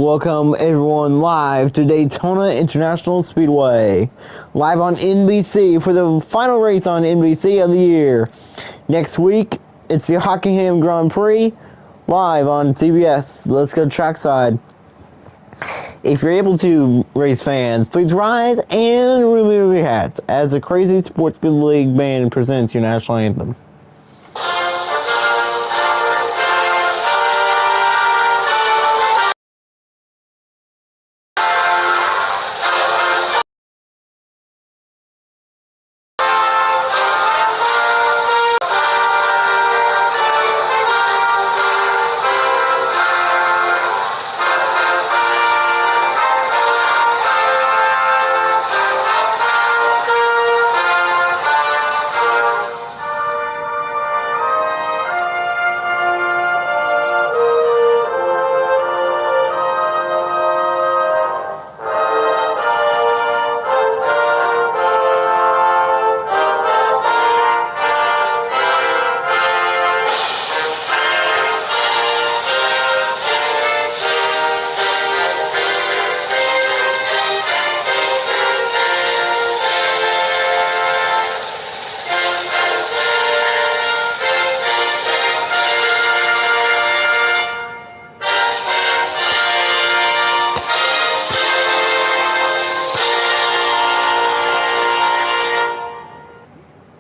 Welcome everyone live to Daytona International Speedway, live on NBC for the final race on NBC of the year. Next week, it's the Hockenheim Grand Prix, live on CBS. Let's go trackside. If you're able to, race fans, please rise and remove your hats as the Crazy Sports Good League band presents your national anthem.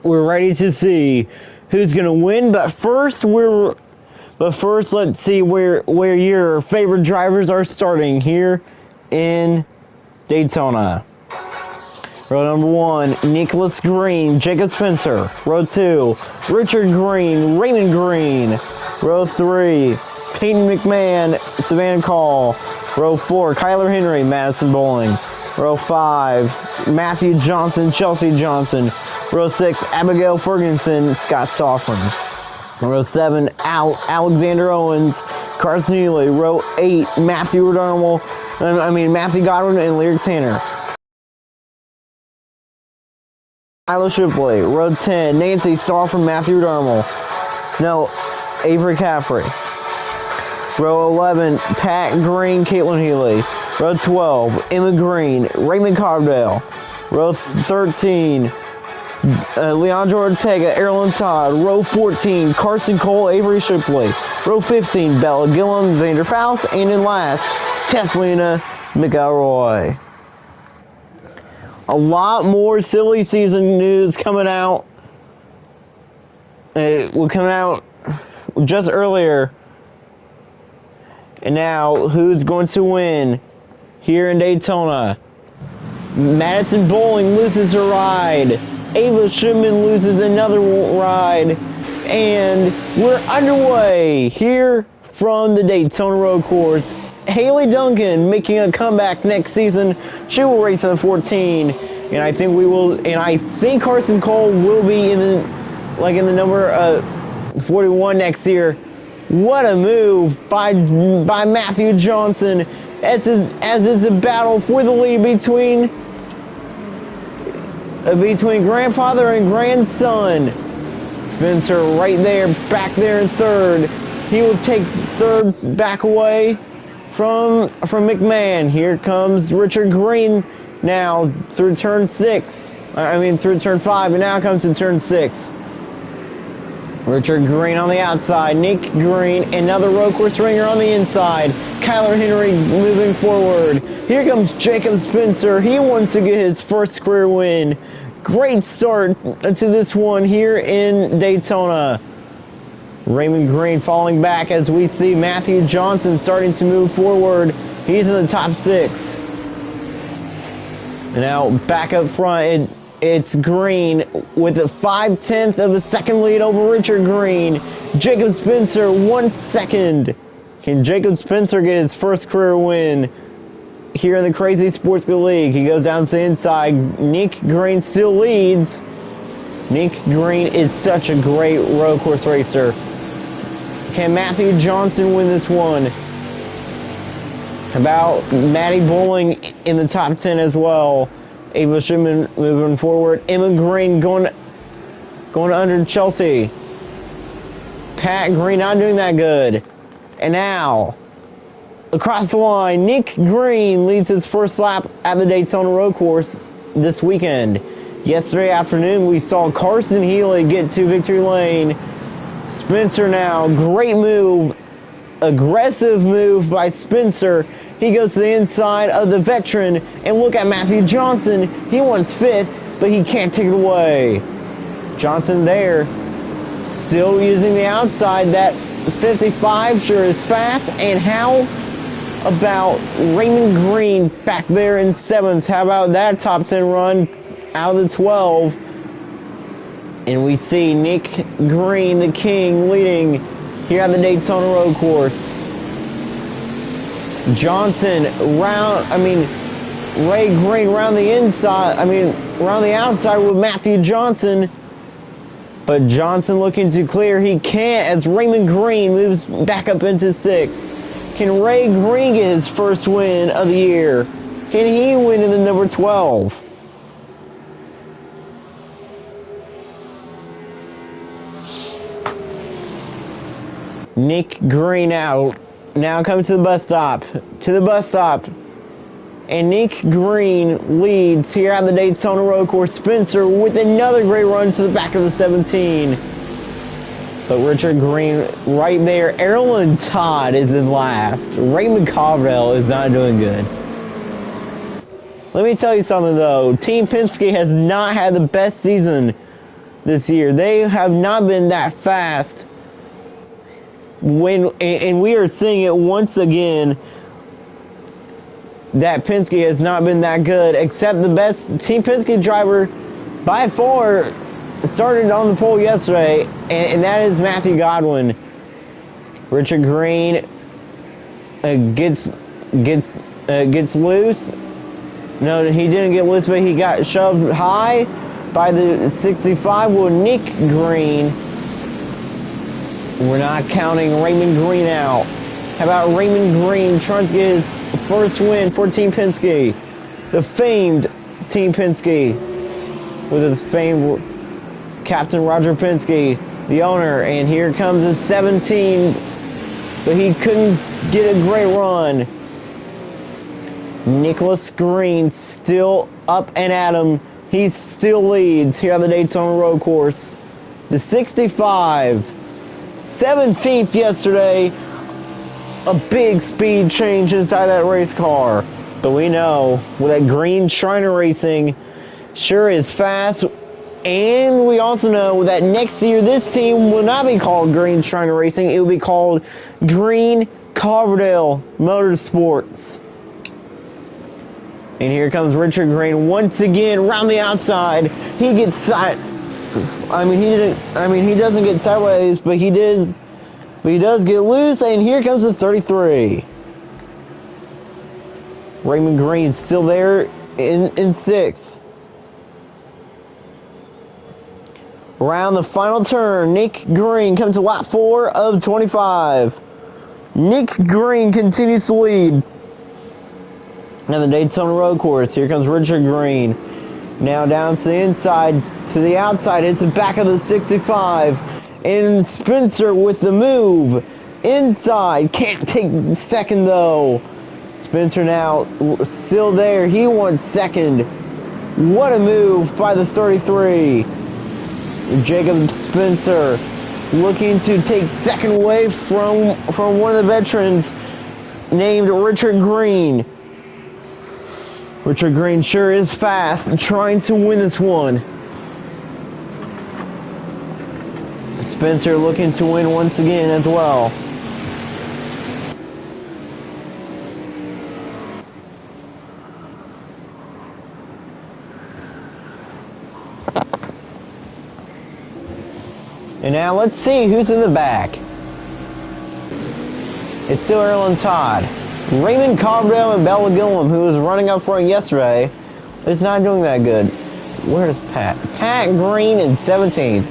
We're ready to see who's gonna win, but first let's see where your favorite drivers are starting here in Daytona. Row number 1, Nicholas Green, Jacob Spencer. Row 2, Richard Green, Raymond Green. Row 3, Peyton McMahon, Savannah Call. Row 4, Kyler Henry, Madison Bowling. Row 5, Matthew Johnson, Chelsea Johnson. Row 6, Abigail Ferguson, Scott Stoffman. Row 7, Alexander Owens, Carson Neely. Row 8, Matthew Godwin and Lyric Tanner. Isla Shipley. Row 10, Nancy Starr from Matthew Darmel. No, Avery Caffrey. Row 11, Pat Green, Caitlin Healy. Row 12, Emma Green, Raymond Cardell. Row 13, Leandro Ortega, Erlen Todd. Row 14, Carson Cole, Avery Shipley. Row 15, Bella Gillum, Xander Faust. And in last, Teslina McElroy. A lot more silly season news coming out. It will come out just earlier. And now, who's going to win here in Daytona? Madison Bowling loses her ride. Ava Shipman loses another ride. And we're underway here from the Daytona Road Course. Haley Duncan making a comeback next season. She will race in the 14. And I think Carson Cole will be in the number 41 next year. What a move by Matthew Johnson as it's a battle for the lead between grandfather and grandson. Spencer right there, back there in third. He will take third back away from McMahon. Here comes Richard Green now through turn 5, and now comes to turn 6. Richard Green on the outside, Nick Green, another road course ringer on the inside. Kyler Henry moving forward. Here comes Jacob Spencer. He wants to get his first career win. Great start to this one here in Daytona. Raymond Green falling back as we see Matthew Johnson starting to move forward. He's in the top 6. And now back up front, it's Green with a 5/10 of a second lead over Richard Green. Jacob Spencer 1 second. Can Jacob Spencer get his first career win here in the Crazy Sports Good League? He goes down to the inside. Nick Green still leads. Nick Green is such a great road course racer. Can Matthew Johnson win this one? How about Maddie Bowling in the top 10 as well? Ava Shipman moving forward. Emma Green going under Chelsea. Pat Green not doing that good. And now, across the line. Nick Green leads his first lap at the Daytona Road Course this weekend. Yesterday afternoon, we saw Carson Healy get to victory lane. Spencer now, great move, aggressive move by Spencer. He goes to the inside of the veteran, and look at Matthew Johnson. He wants 5th, but he can't take it away. Johnson there, still using the outside. That 55 sure is fast. And how about Raymond Green back there in 7th? How about that top 10 run out of the 12? And we see Nick Green, the king, leading here at the Daytona Road Course. Johnson Ray Green around the inside, around the outside with Matthew Johnson. But Johnson looking to clear. He can't as Raymond Green moves back up into 6th. Can Ray Green get his first win of the year? Can he win in the number 12? Nick Green out. Now comes to the bus stop. And Nick Green leads here at the Daytona Road Course. Spencer with another great run to the back of the 17. But Richard Green right there. Erlen Todd is in last. Raymond Coverdale is not doing good. Let me tell you something though. Team Penske has not had the best season this year. They have not been that fast. And we are seeing it once again that Penske has not been that good, except the best Team Penske driver by far started on the pole yesterday, and that is Matthew Godwin. Richard Green gets loose. No, he didn't get loose, but he got shoved high by the 65 with Nick Green. We're not counting Raymond Green out. How about Raymond Green trying to get his first win for Team Penske? The famed Team Penske with his famed Captain Roger Penske, the owner. And here comes the 17, but he couldn't get a great run. Nicholas Green still up and at him. He still leads here at the Daytona Road Course. The 65. 17th yesterday. A big speed change inside that race car. But we know with that Green Shriner Racing sure is fast. And we also know that next year this team will not be called Green Shriner Racing. It will be called Green Coverdale Motorsports. And here comes Richard Green once again around the outside. He gets he doesn't get sideways, but he does get loose, and here comes the 33. Raymond Green still there in 6th. Around the final turn, Nick Green comes to lap 4 of 25. Nick Green continues to lead. Now the Daytona Road Course. Here comes Richard Green. Now down to the inside, to the outside. It's the back of the 65. And Spencer with the move. Inside. Can't take second though. Spencer now still there. He wants second. What a move by the 33. Jacob Spencer looking to take second away from one of the veterans named Richard Green. Richard Green sure is fast, trying to win this one. Spencer looking to win once again as well. And now let's see who's in the back. It's still Erlen Todd. Raymond Coverdale and Bella Gillum, who was running up front yesterday, is not doing that good. Where's Pat? Pat Green in 17th.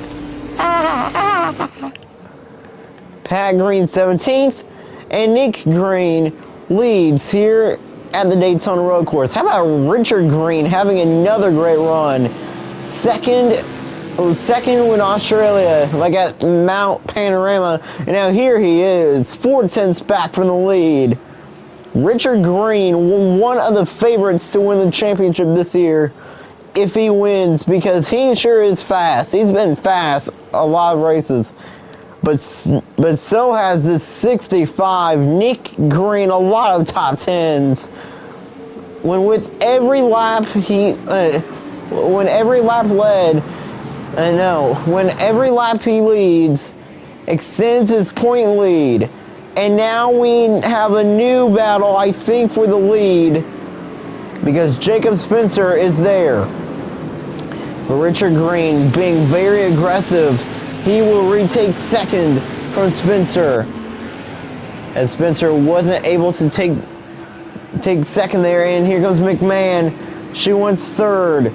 Pat Green 17th, and Nick Green leads here at the Daytona Road Course. How about Richard Green having another great run? Second in Australia, like at Mount Panorama, and now here he is, 4 tenths back from the lead. Richard Green, one of the favorites to win the championship this year, if he wins, because he sure is fast. He's been fast a lot of races. But so has this 65, Nick Green, a lot of top 10s. When with every lap when every lap he leads, extends his point lead. And now we have a new battle, I think, for the lead, because Jacob Spencer is there. But Richard Green being very aggressive, he will retake second from Spencer, as Spencer wasn't able to take second there. And here goes McMahon. She wants third.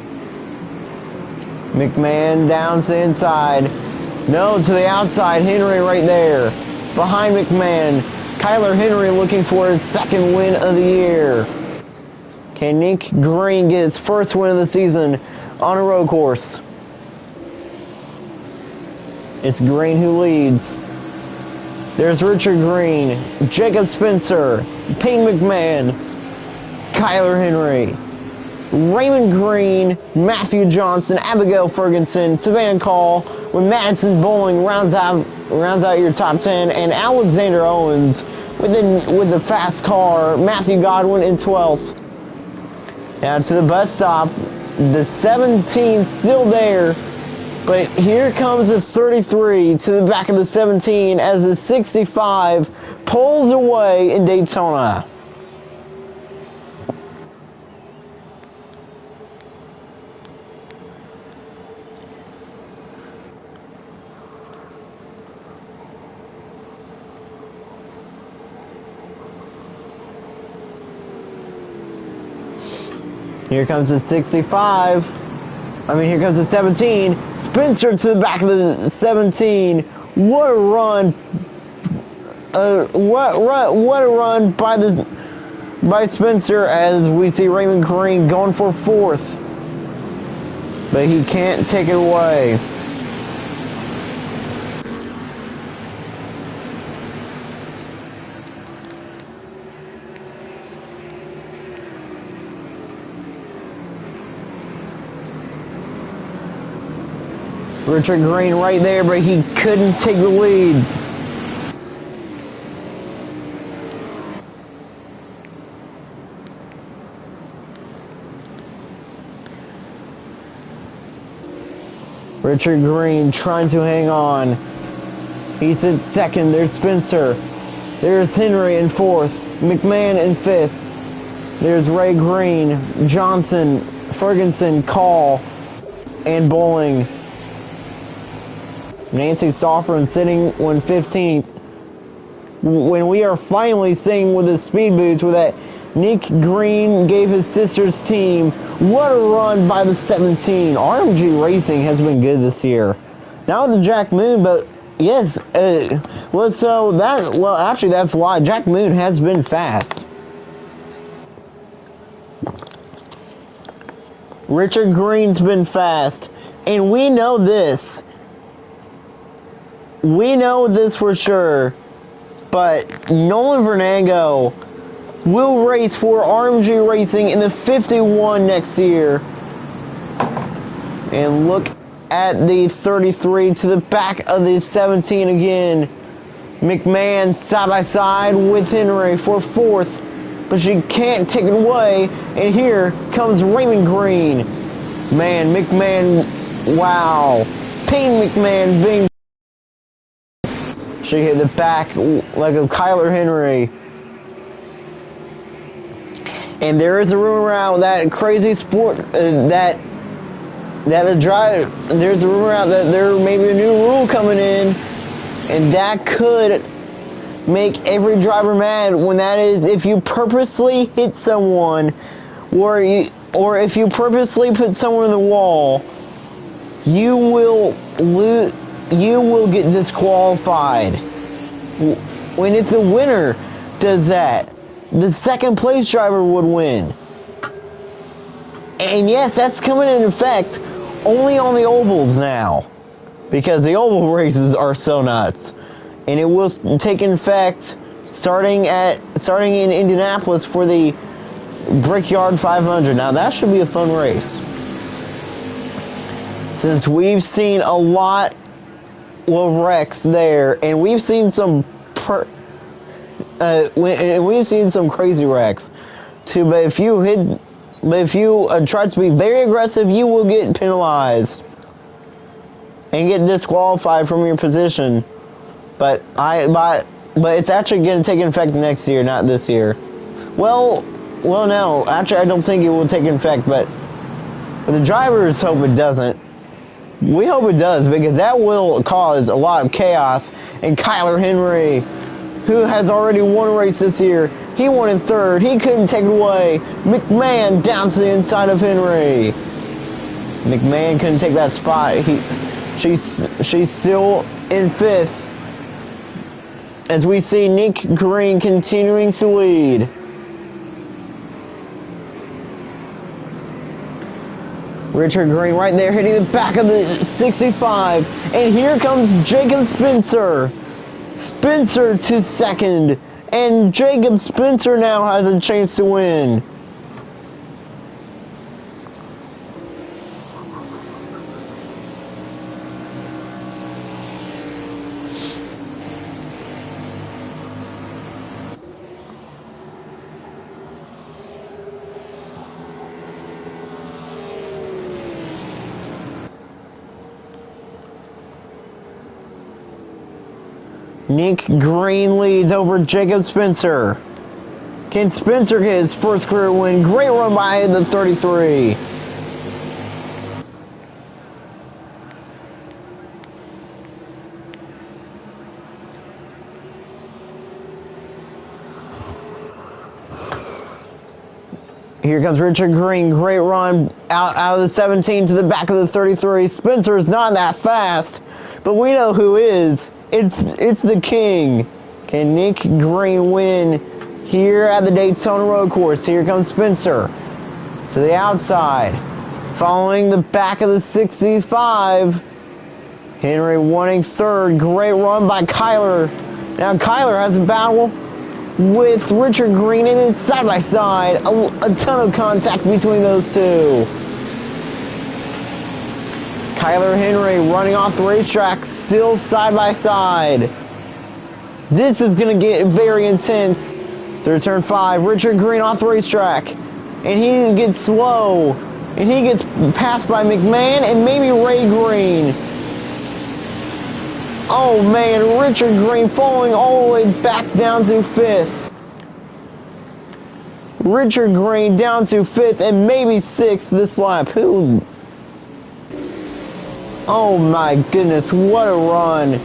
McMahon down to the inside. No, to the outside. Henry right there. Behind McMahon. Kyler Henry looking for his second win of the year. Can Nick Green get his first win of the season on a road course? It's Green who leads. There's Richard Green, Jacob Spencer, Payne McMahon, Kyler Henry, Raymond Green, Matthew Johnson, Abigail Ferguson, Savannah Call, when Madison Bowling rounds out your top 10, and Alexander Owens with the fast car, Matthew Godwin in 12th. Now to the bus stop, the 17 still there, but here comes the 33 to the back of the 17 as the 65 pulls away in Daytona. Here comes the 65. Here comes the 17. Spencer to the back of the 17. What a run! What a run by Spencer, as we see Raymond Green going for fourth, but he can't take it away. Richard Green right there, but he couldn't take the lead. Richard Green trying to hang on. He's in second. There's Spencer. There's Henry in fourth. McMahon in fifth. There's Ray Green, Johnson, Ferguson, Call, and Bowling. Nancy Sofrin sitting on 15th. When we are finally seeing with the speed boost with that Nick Green gave his sister's team. What a run by the 17. RMG Racing has been good this year. Not with the Jack Moon, but yes, actually that's a lie. Jack Moon has been fast. Richard Green's been fast, and we know this. We know this for sure, but Nolan Vernago will race for RMG Racing in the 51 next year. And look at the 33 to the back of the 17 again. McMahon side by side with Henry for fourth, but she can't take it away. And here comes Raymond Green. Man, McMahon, wow. Payne McMahon being... She hit the back leg of Kyler Henry. And there is a rumor out that crazy sport there's a rumor out that there may be a new rule coming in, and that could make every driver mad. When that is, if you purposely hit someone, or if you purposely put someone in the wall, you will get disqualified. When if the winner does that, the second place driver would win. And yes, that's coming into effect only on the ovals now, because the oval races are so nuts. And it will take effect starting in Indianapolis for the Brickyard 500. Now that should be a fun race, since we've seen a lot of wrecks there, and we've seen some we've seen some crazy wrecks too. But if you try to be very aggressive, you will get penalized and get disqualified from your position. But it's actually going to take effect next year, not this year. Well, no. Actually, I don't think it will take effect, but the drivers hope it doesn't. We hope it does, because that will cause a lot of chaos. And Kyler Henry, who has already won a race this year, he won in third. He couldn't take it away. McMahon down to the inside of Henry. McMahon couldn't take that spot. She's still in fifth, as we see Nick Green continuing to lead. Richard Green right there hitting the back of the 65. And here comes Jacob Spencer. Spencer to second. And Jacob Spencer now has a chance to win. Nick Green leads over Jacob Spencer. Can Spencer get his first career win? Great run by the 33. Here comes Richard Green. Great run out of the 17 to the back of the 33. Spencer is not that fast, but we know who is. It's the king. Can Nick Green win here at the Daytona Road Course? Here comes Spencer to the outside, following the back of the 65. Henry winning third. Great run by Kyler. Now Kyler has a battle with Richard Green, and it's side by side. A ton of contact between those two. Kyler Henry running off the racetrack, still side by side. This is going to get very intense. Through turn 5, Richard Green off the racetrack. And he gets slow. And he gets passed by McMahon and maybe Ray Green. Oh man, Richard Green falling all the way back down to 5th. Richard Green down to 5th and maybe 6th this lap. Oh my goodness, what a run.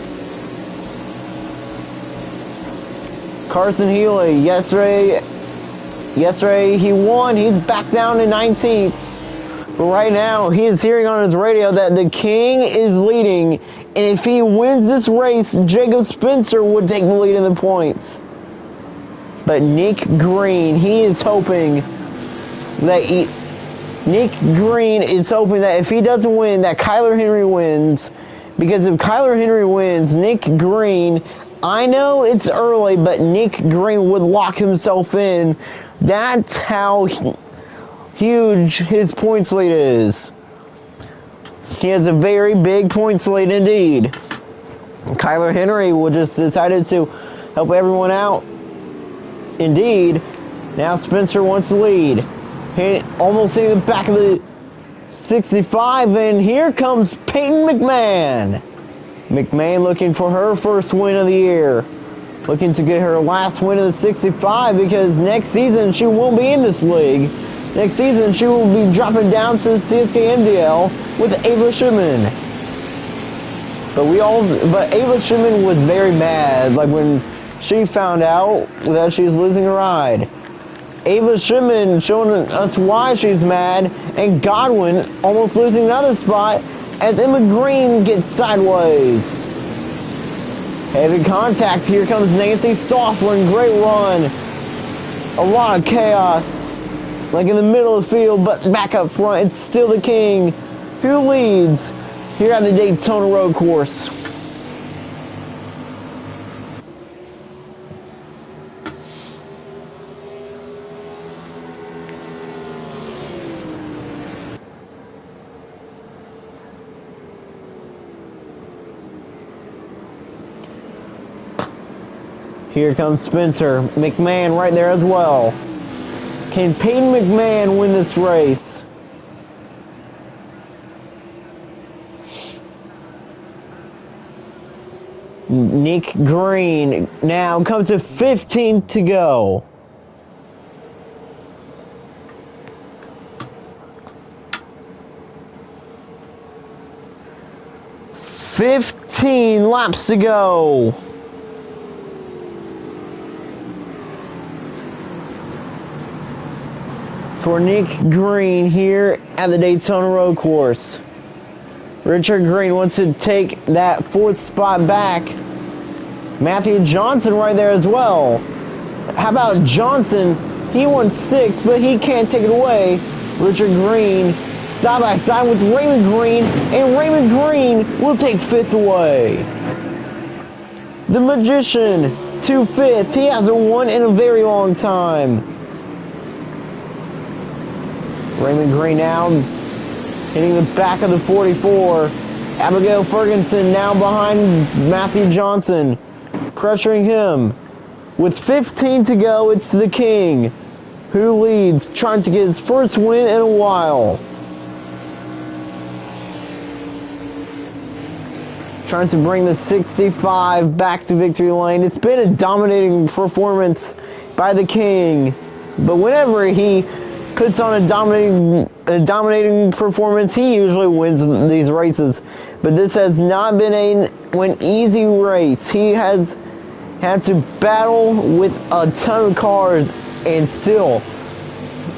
Carson Healy, yesterday he won. He's back down to 19th. But right now, he is hearing on his radio that the King is leading. And if he wins this race, Jacob Spencer would take the lead in the points. But Nick Green, is hoping that if he doesn't win, that Kyler Henry wins. Because if Kyler Henry wins, Nick Green, I know it's early, but Nick Green would lock himself in. That's how huge his points lead is. He has a very big points lead indeed. Kyler Henry will just decided to help everyone out. Indeed. Now Spencer wants to lead. Almost in the back of the 65, and here comes Peyton McMahon. McMahon looking for her first win of the year. Looking to get her last win of the 65, because next season she won't be in this league. Next season she will be dropping down to the CSKL with Ava Schumann. But Ava Schumann was very mad, like when she found out that she's losing a ride. Ava Schumann showing us why she's mad, and Godwin almost losing another spot as Emma Green gets sideways. Heavy contact. Here comes Nancy Stofflin. Great run. A lot of chaos. Like in the middle of the field, but back up front, it's still the King who leads here at the Daytona Road Course. Here comes Spencer. McMahon right there as well. Can Peyton McMahon win this race? Nick Green now comes to 15 to go. Laps to go. For Nick Green here at the Daytona Road Course. Richard Green wants to take that 4th spot back. Matthew Johnson right there as well. How about Johnson? He won 6th, but he can't take it away. Richard Green side by side with Raymond Green, and Raymond Green will take 5th away. The Magician to 5th. He hasn't won in a very long time. Raymond Green now hitting the back of the 44. Abigail Ferguson now behind Matthew Johnson, pressuring him. With 15 to go, it's the King who leads, trying to get his first win in a while. Trying to bring the 65 back to victory lane. It's been a dominating performance by the King, but whenever he puts on a dominating performance, he usually wins these races. But this has not been an easy race. He has had to battle with a ton of cars, and still,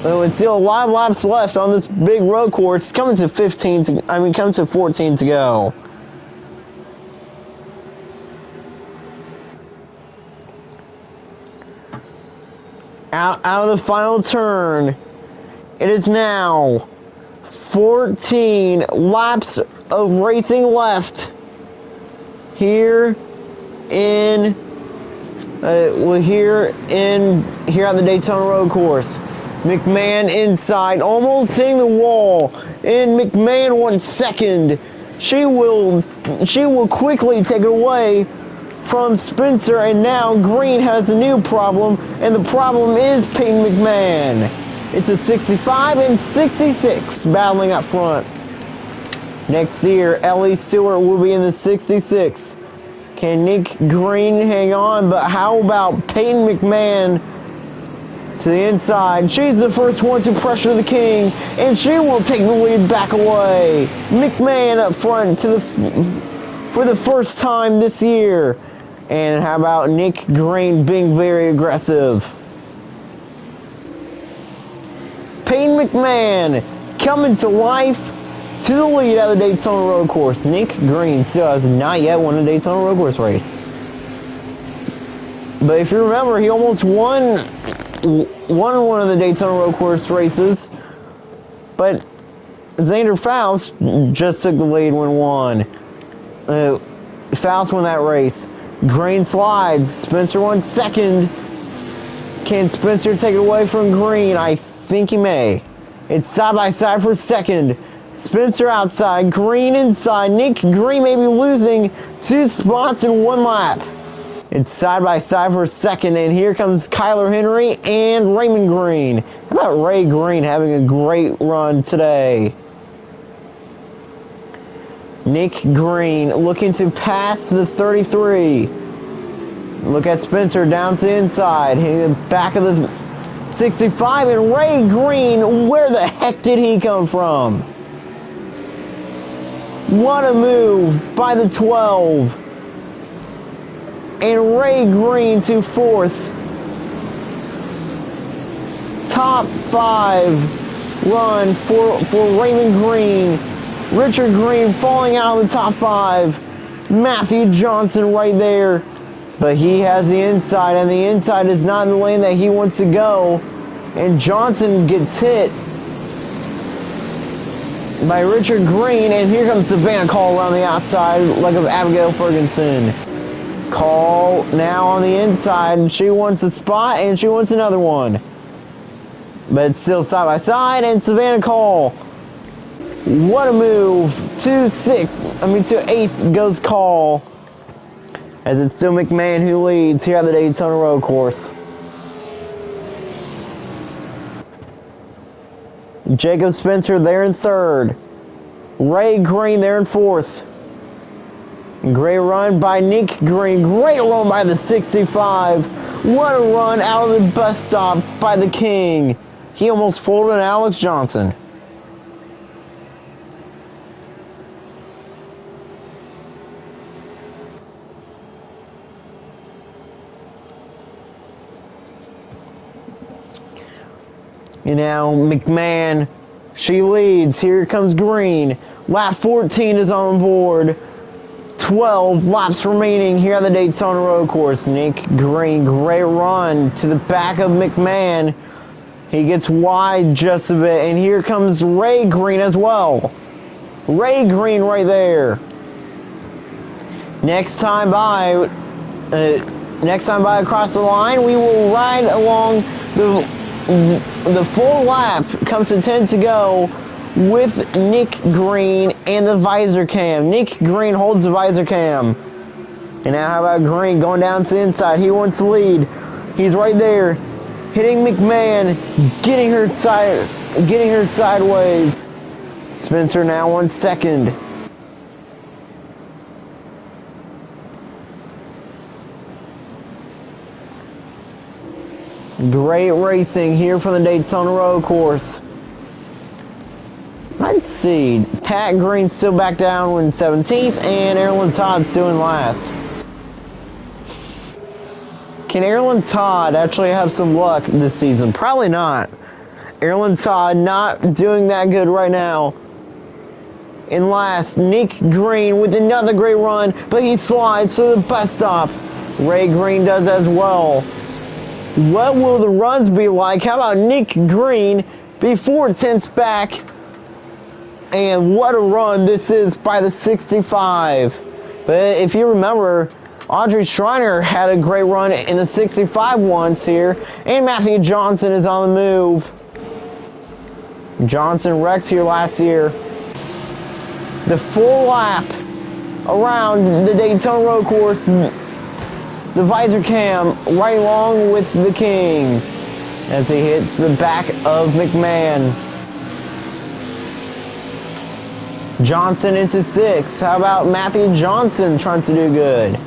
with still a lot of laps left on this big road course. Coming to 14 to go. Out of the final turn. It is now 14 laps of racing left here at the Daytona Road Course. McMahon inside, almost hitting the wall, and McMahon won 2nd. She will quickly take it away from Spencer, and now Green has a new problem, and the problem is Peyton McMahon. It's a 65 and 66 battling up front. Next year, Ellie Stewart will be in the 66. Can Nick Green hang on? But how about Peyton McMahon to the inside? She's the first one to pressure the King, and she will take the lead back away. McMahon up front for the first time this year. And how about Nick Green being very aggressive? Peyton McMahon coming to life to the lead at the Daytona Road Course. Nick Green still has not yet won a Daytona Road Course race. But if you remember, he almost won one of the Daytona Road Course races. But Xander Faust just took the lead when won. Faust won that race. Green slides. Spencer won 2nd. Can Spencer take it away from Green? I think he may. It's side by side for 2nd. Spencer outside, Green inside. Nick Green may be losing 2 spots in 1 lap. It's side by side for 2nd, and here comes Kyler Henry and Raymond Green. How about Ray Green having a great run today? Nick Green looking to pass the 33. Look at Spencer down to the inside, hitting the back of the 65, and Ray Green, where the heck did he come from? What a move by the 12. And Ray Green to 4th. Top 5 run for Raymond Green. Richard Green falling out of the top 5. Matthew Johnson right there. But he has the inside, and the inside is not in the lane that he wants to go. And Johnson gets hit by Richard Green, and here comes Savannah Call around the outside, like of Abigail Ferguson. Call now on the inside, and she wants a spot, and she wants another one. But it's still side by side, and Savannah Call. What a move. To 8th goes Call. as it's still McMahon who leads here at the Daytona Road Course. Jacob Spencer there in third. Ray Green there in fourth. Great run by Nick Green. Great run by the 65. What a run out of the bus stop by the King. He almost folded Alex Johnson. And now McMahon, she leads. Here comes Green. Lap 14 is on board. 12 laps remaining here on the Daytona Road Course. Nick Green, great run to the back of McMahon. He gets wide just a bit, and here comes Ray Green as well. Ray Green right there. Next time by across the line, we will ride along the full lap. Comes to 10 to go with Nick Green and the visor cam. Nick Green holds the visor cam. And now how about Green going down to the inside? He wants to lead. He's right there, hitting McMahon, getting her sideways. Spencer now on second. Great racing here from the Daytona Road Course. Let's see. Pat Green still back down in 17th, and Erlen Todd still in last. Can Erlen Todd actually have some luck this season? Probably not. Erlen Todd not doing that good right now. In last, Nick Green with another great run, but he slides to the bus stop. Ray Green does as well. What will the runs be like? How about Nick Green before 10th back? And what a run this is by the 65. But if you remember, Audrey Schreiner had a great run in the 65 once here. And Matthew Johnson is on the move. Johnson wrecked here last year. The full lap around the Daytona Road Course. The visor cam right along with the King as he hits the back of McMahon. Johnson into 6th. How about Matthew Johnson trying to do good?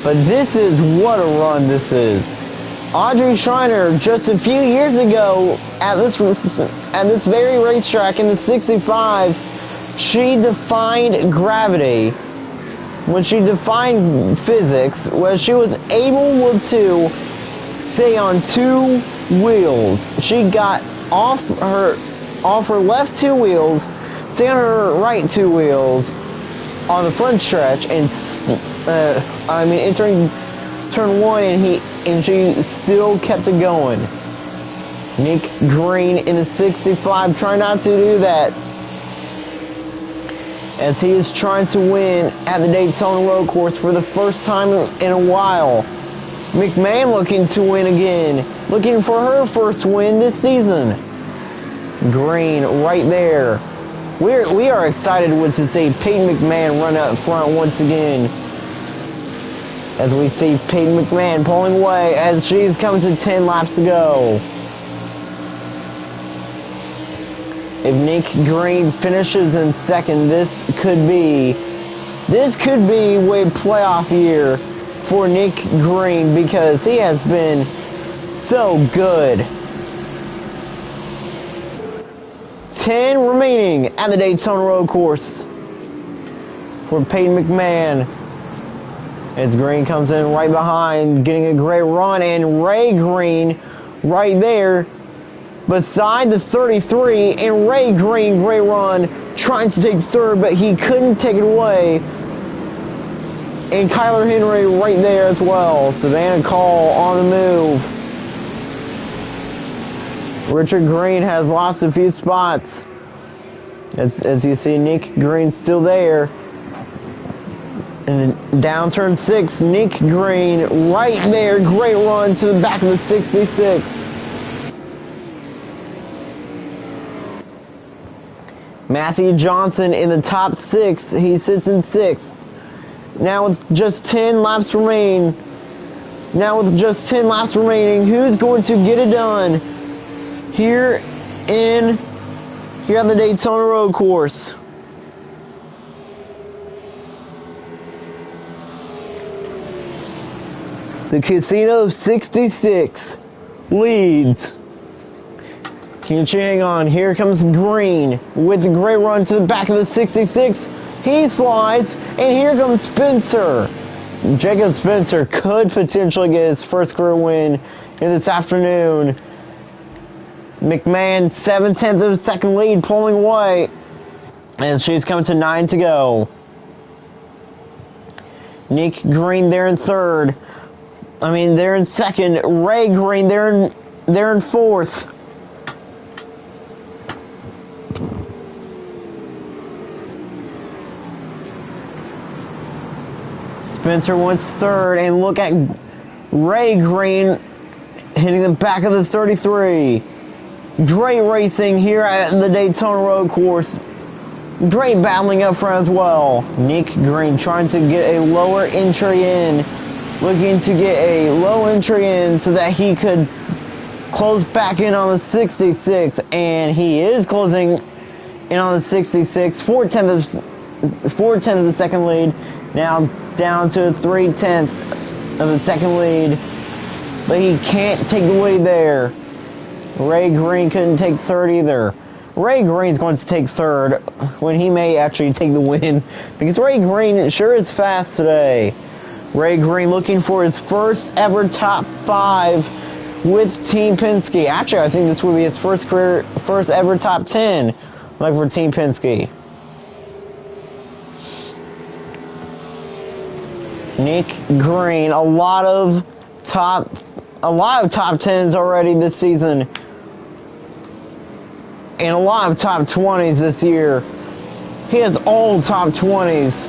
But this is what a run this is. Audrey Schreiner just a few years ago at this very racetrack in the 65, she defined gravity. When she defined physics, where she was able to stay on 2 wheels. She got off her left 2 wheels, stay on her right 2 wheels on the front stretch, and entering turn 1, and she still kept it going. Nick Green in the 65 trying not to do that, as he is trying to win at the Daytona Road Course for the first time in a while. McMahon looking to win again, looking for her first win this season. Green right there. We are excited to see Peyton McMahon run up front once again, as we see Peyton McMahon pulling away as she's coming to 10 laps to go. If Nick Green finishes in second, this could be a playoff year for Nick Green, because he has been so good. 10 remaining at the Daytona Road Course for Peyton McMahon. As Green comes in right behind, getting a great run, and Ray Green right there beside the 33, and Ray Green, great run, trying to take third, but he couldn't take it away. And Kyler Henry right there as well. Savannah Call on the move. Richard Green has lost a few spots. As you see, Nick Green still there. And then down turn 6, Nick Green right there. Great run to the back of the 66. Matthew Johnson in the top 6. He sits in 6th. Now with just 10 laps remaining. Who's going to get it done here on the Daytona Road Course? The Casino 66 leads. Can you hang on? Here comes Green with a great run to the back of the 66. He slides, and here comes Spencer. Jacob Spencer could potentially get his first career win in this afternoon. McMahon, 7/10 of a second lead, pulling away. And she's coming to 9 to go. Nick Green there in third. They're in second. Ray Green, they're in fourth. Spencer wants third, and look at Ray Green hitting the back of the 33. Great racing here at the Daytona Road Course. Great battling up front as well. Nick Green trying to get a lower entry in. Looking to get a low entry in so that he could close back in on the 66. And he is closing in on the 66. 4/10 of the second lead. Now down to 3/10 of the second lead. But he can't take the lead there. Ray Green couldn't take third either. Ray Green's going to take third when he may actually take the win. Because Ray Green sure is fast today. Ray Green looking for his first ever top 5 with Team Penske. Actually, I think this would be his first ever top 10 for Team Penske. Nick Green, a lot of top 10s already this season, and a lot of top 20s this year. He has all top 20s.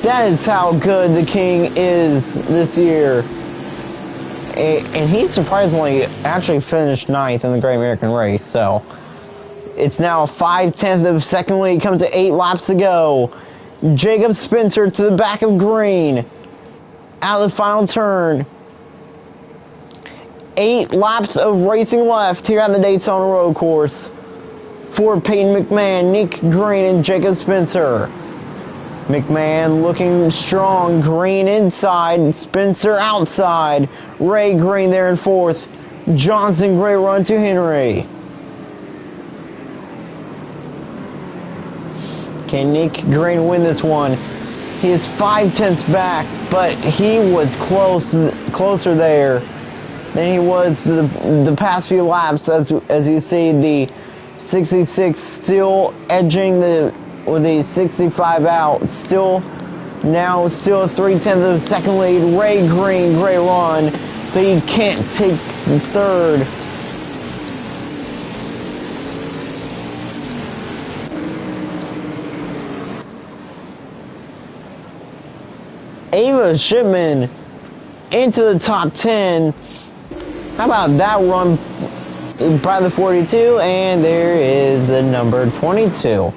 That is how good the King is this year. And he surprisingly actually finished 9th in the Great American Race. So it's now a 5/10 of a second lead. Comes to 8 laps to go. Jacob Spencer to the back of Green. Out of the final turn. 8 laps of racing left here on the Daytona Road Course. For Peyton McMahon, Nick Green, and Jacob Spencer. McMahon looking strong. Green inside. Spencer outside. Ray Green there in fourth. Johnson, great run to Henry. Can Nick Green win this one? He is 5/10 back, but he was closer there than he was the past few laps. As you see, the 66 still edging the 65 out. Still 3/10 of a second lead. Ray Green, great run, but he can't take the third. Ava Shipman into the top 10. How about that run by the 42? And there is the number 22.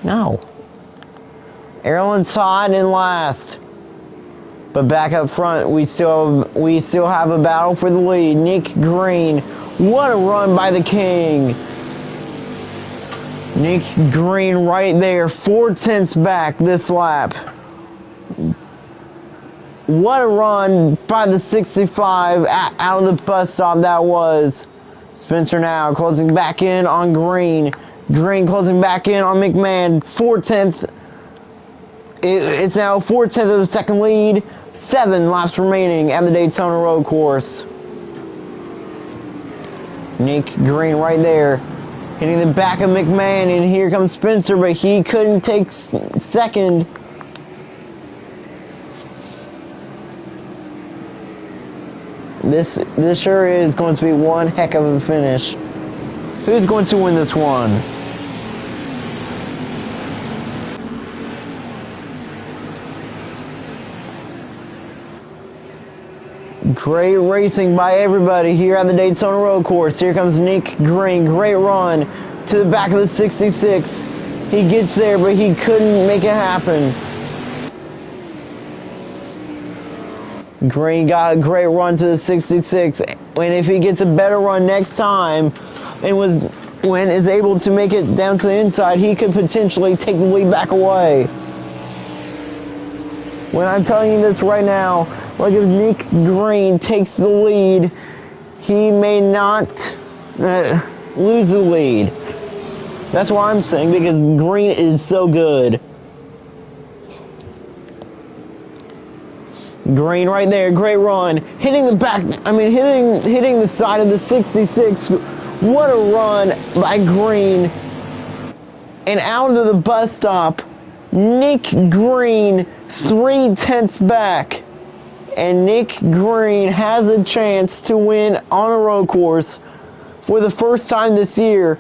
No. Erlen Todd in last. But back up front, we still have a battle for the lead. Nick Green. What a run by the King. Nick Green right there, 4/10 back this lap. What a run by the 65 out of the bus stop that was. Spencer now closing back in on Green. Green closing back in on McMahon. 4/10. It's now 4/10 of the second lead. 7 laps remaining at the Daytona Road Course. Nick Green right there. Hitting the back of McMahon, and here comes Spencer, but he couldn't take second. This sure is going to be one heck of a finish. Who's going to win this one? Great racing by everybody here at the Daytona Road Course. Here comes Nick Green. Great run to the back of the 66. He gets there, but he couldn't make it happen. Green got a great run to the 66, and if he gets a better run next time, and is able to make it down to the inside, he could potentially take the lead back away. When I'm telling you this right now, like if Nick Green takes the lead, he may not lose the lead. That's what I'm saying, because Green is so good. Green right there, great run. Hitting the back, hitting the side of the 66. What a run by Green. And out of the bus stop, Nick Green 3/10 back. And Nick Green has a chance to win on a road course for the first time this year.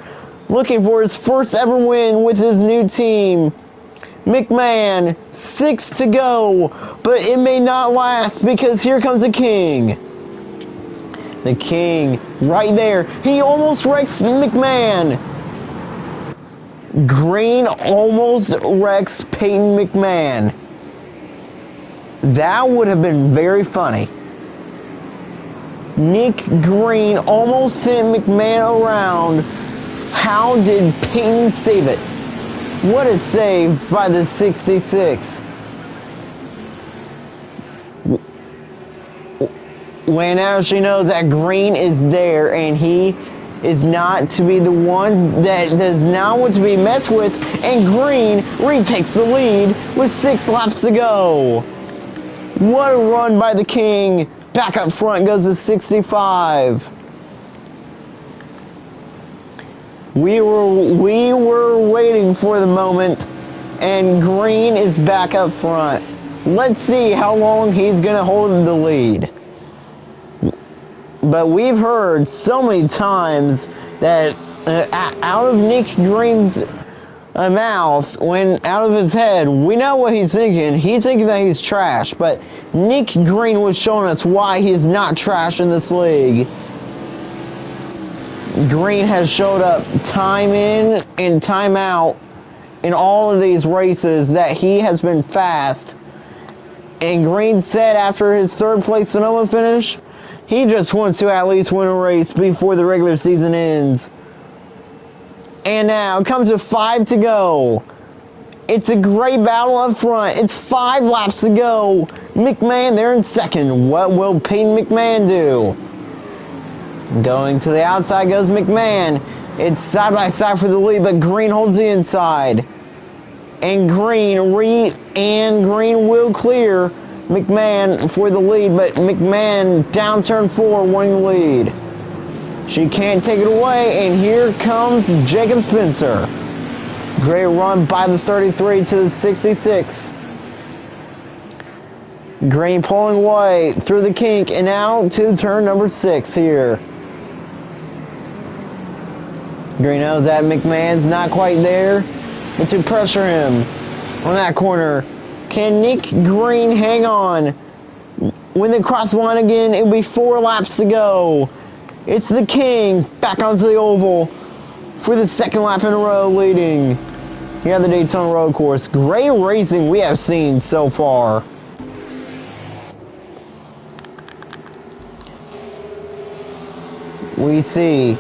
Looking for his first ever win with his new team. McMahon, 6 to go, but it may not last because here comes the King. The King, right there. He almost wrecks McMahon. Green almost wrecks Peyton McMahon. That would have been very funny. Nick Green almost sent McMahon around. How did Peyton save it? What a save by the 66. When now she knows that Green is there and he is not to be the one that does not want to be messed with, and Green retakes the lead with 6 laps to go. What a run by the King. Back up front goes the 65. We were waiting for the moment, and Green is back up front. Let's see how long he's going to hold the lead. But we've heard so many times that out of Nick Green's mouth, when out of his head, we know what he's thinking. He's thinking that he's trash, but Nick Green was showing us why he is not trash in this league. Green has showed up time in and time out in all of these races that he has been fast. And Green said after his 3rd place Sonoma finish, he just wants to at least win a race before the regular season ends. And now it comes to 5 to go. It's a great battle up front. It's 5 laps to go. McMahon there in 2nd. What will Peyton McMahon do? Going to the outside goes McMahon. It's side by side for the lead, but Green holds the inside. And Green will clear McMahon for the lead, but McMahon down turn 4 winning the lead. She can't take it away, and here comes Jacob Spencer. Great run by the 33 to the 66. Green pulling away through the kink and out to turn number 6 here. Green knows that McMahon's not quite there, but to pressure him on that corner. Can Nick Green hang on? When they cross the line again, it'll be 4 laps to go. It's the King back onto the oval for the 2nd lap in a row leading here at the Daytona Road Course. Great racing we have seen so far. We see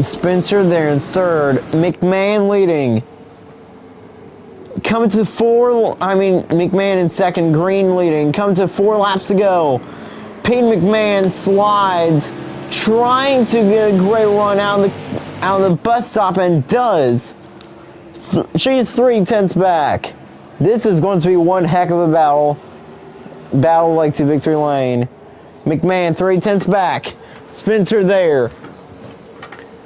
Spencer there in 3rd, McMahon leading. Coming to McMahon in 2nd, Green leading. Coming to 4 laps to go. Peyton McMahon slides, trying to get a great run out of the bus stop, and does. She's 3/10 back. This is going to be one heck of a battle. Battle like to victory lane. McMahon 3/10 back. Spencer there.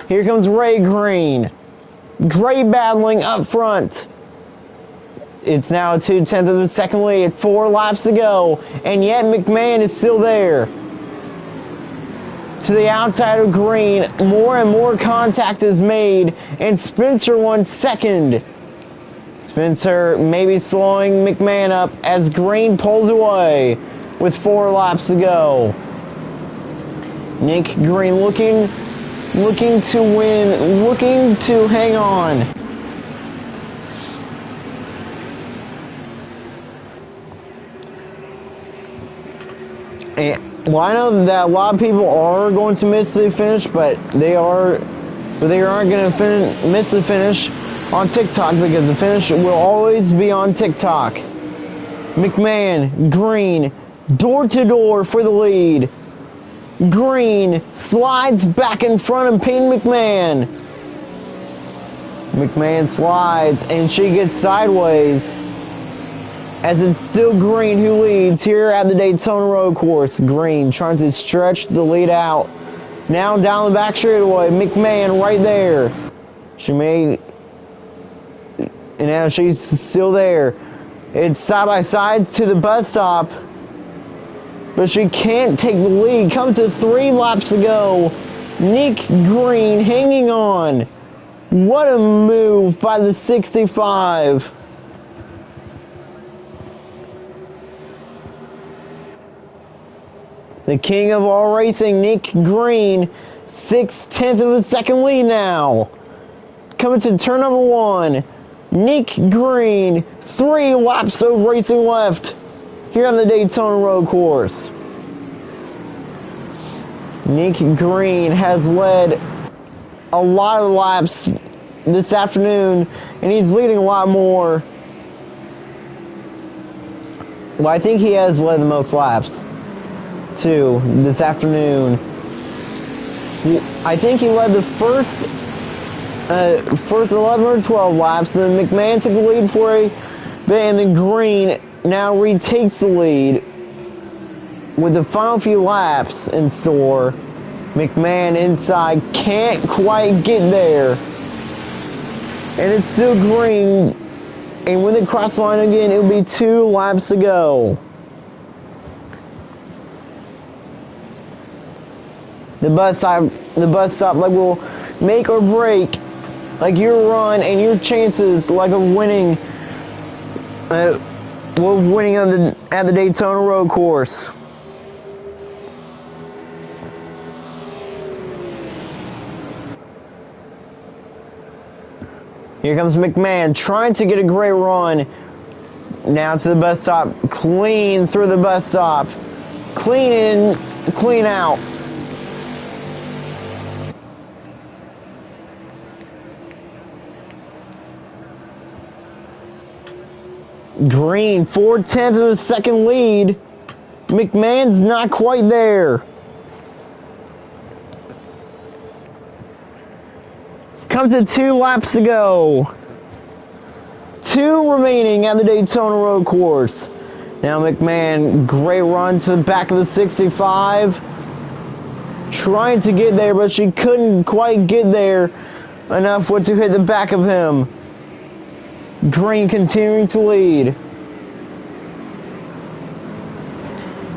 Here comes Ray Green. Great battling up front. It's now 2/10 of the 2nd lead. 4 laps to go. And yet McMahon is still there. To the outside of Green, more and more contact is made. And Spencer won 2nd. Spencer maybe slowing McMahon up as Green pulls away with 4 laps to go. Nick Green looking to win, looking to hang on. Well, I know that a lot of people are going to miss the finish, but they aren't going to miss the finish on TikTok, because the finish will always be on TikTok. McMahon, Green, door to door for the lead. Green slides back in front of Peyton McMahon. McMahon slides, and she gets sideways, as it's still Green who leads here at the Daytona Road Course. Green trying to stretch the lead out. Now down the back straightaway, McMahon right there. She made, and now she's still there. It's side by side to the bus stop, but she can't take the lead. Comes to 3 laps to go. Nick Green hanging on. What a move by the 65. The king of all racing, Nick Green, 6/10 of a second lead now. Coming to turn number 1, Nick Green, 3 laps of racing left here on the Daytona Road Course. Nick Green has led a lot of laps this afternoon, and he's leading a lot more. Well, I think he has led the most laps too this afternoon. I think he led the first 11 or 12 laps. Then McMahon took the lead for a bit, and then Green now retakes the lead with the final few laps in store. McMahon inside, can't quite get there, and it's still Green. And when they cross the line again, it'll be 2 laps to go. The bus stop like will make or break, like your run and your chances, like of winning, at the Daytona Road Course. Here comes McMahon trying to get a great run. Now to the bus stop, clean through the bus stop, clean in, clean out. Green, 4/10 of the second lead. McMahon's not quite there. Comes to 2 laps to go. 2 remaining at the Daytona Road Course. Now McMahon, great run to the back of the 65. Trying to get there, but she couldn't quite get there enough to hit the back of him. Green continuing to lead.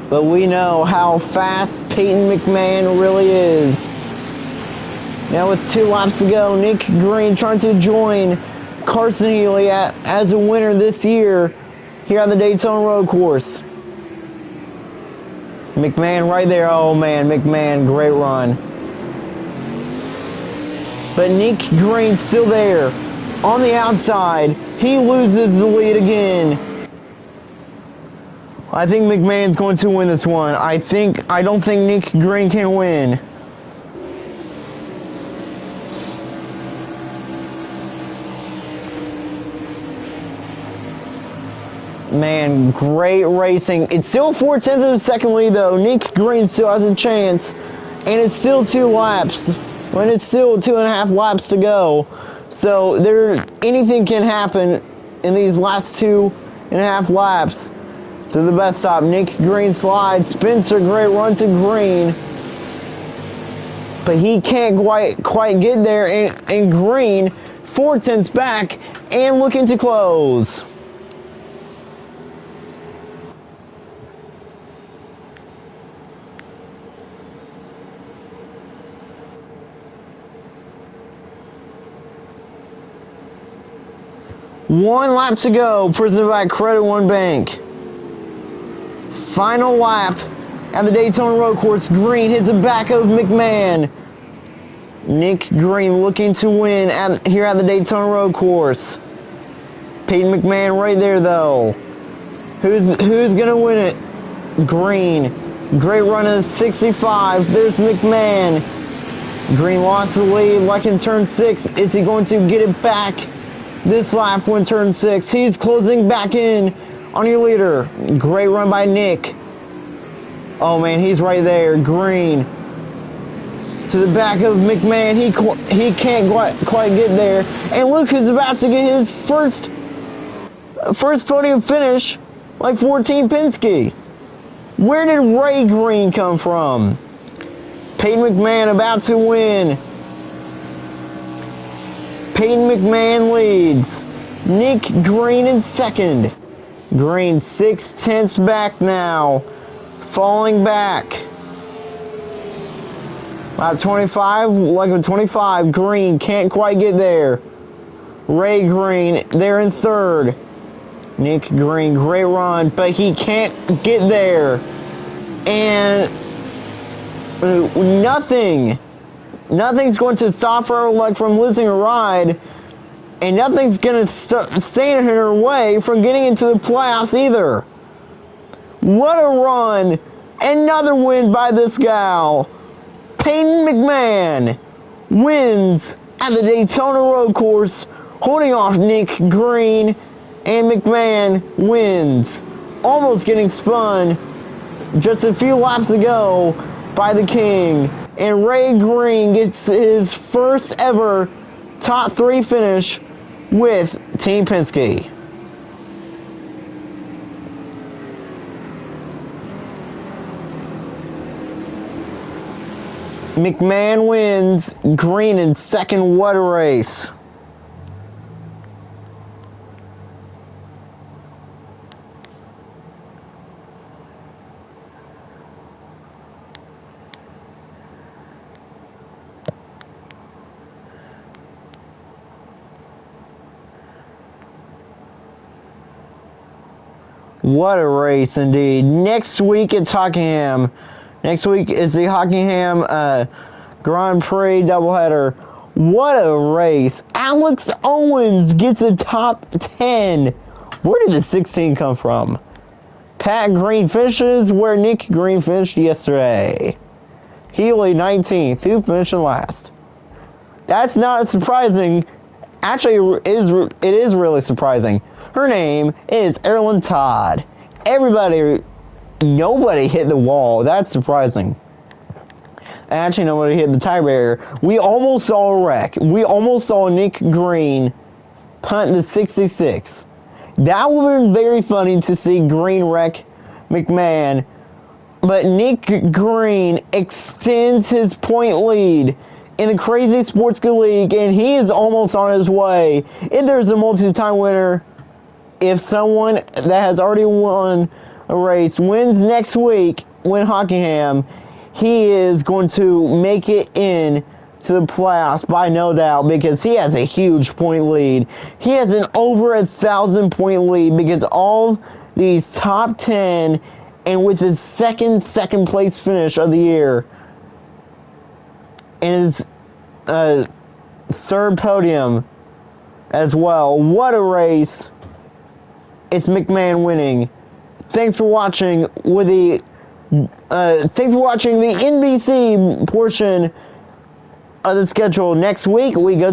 But we know how fast Peyton McMahon really is. Now with 2 laps to go, Nick Green trying to join Carson Healy as a winner this year here on the Daytona Road Course. McMahon right there. Oh man, McMahon, great run. But Nick Green still there. On the outside, he loses the lead again. I think McMahon's going to win this one. I don't think Nick Green can win. Man, great racing. It's still 4/10 of the second lead though. Nick Green still has a chance, and it's still 2 laps. When it's still 2.5 laps to go. So anything can happen in these last 2.5 laps. To the bus stop, Nick Green slides. Spencer, great run to Green, but he can't quite get there. And Green 4/10 back and looking to close. One lap to go, presented by Credit One Bank. Final lap at the Daytona Road Course. Green hits the back of McMahon. Nick Green looking to win here at the Daytona Road Course. Peyton McMahon right there though. Who's gonna win it? Green. Great run of 65. There's McMahon. Green lost the lead like in turn 6. Is he going to get it back this lap when turn 6? He's closing back in on your leader. Great run by Nick. Oh man, he's right there. Green to the back of McMahon. He can't quite get there. And Luke is about to get his first podium finish like 14 Penske. Where did Ray Green come from? Peyton McMahon about to win. Peyton McMahon leads. Nick Green in second. Green 6/10 back now. Falling back. Lap 25, like a 25. Green can't quite get there. Ray Green there in third. Nick Green, great run, but he can't get there. And nothing's going to stop her like from losing a ride, and nothing's going to stand in her way from getting into the playoffs either. What a run! Another win by this gal. Peyton McMahon wins at the Daytona Road Course, holding off Nick Green, and McMahon wins, almost getting spun just a few laps ago by the King. And Ray Green gets his first ever top 3 finish with Team Penske. McMahon wins. Green in second. What a race. What a race indeed. Next week it's Hockenheim. Next week is the Hockenheim Grand Prix doubleheader. What a race. Alex Owens gets a top 10. Where did the 16 come from? Pat Green finishes where Nick Green finished yesterday. Healy 19th. Who finished last? That's not surprising. Actually, it is really surprising. Her name is Erin Todd. Nobody hit the wall. That's surprising. Actually, nobody hit the tie barrier. We almost saw a wreck. We almost saw Nick Green punt the 66. That would have been very funny to see Green wreck McMahon. But Nick Green extends his point lead in the Crazy Sports Good League, and he is almost on his way. If there's a multi-time winner, if someone that has already won a race wins next week, win Hockenheim, he is going to make it in to the playoffs by no doubt, because he has a huge point lead. He has an over 1,000 point lead because all these top 10, and with his second place finish of the year, and his third podium as well. What a race. It's McMahon winning. Thanks for watching the NBC portion of the schedule. Next week we go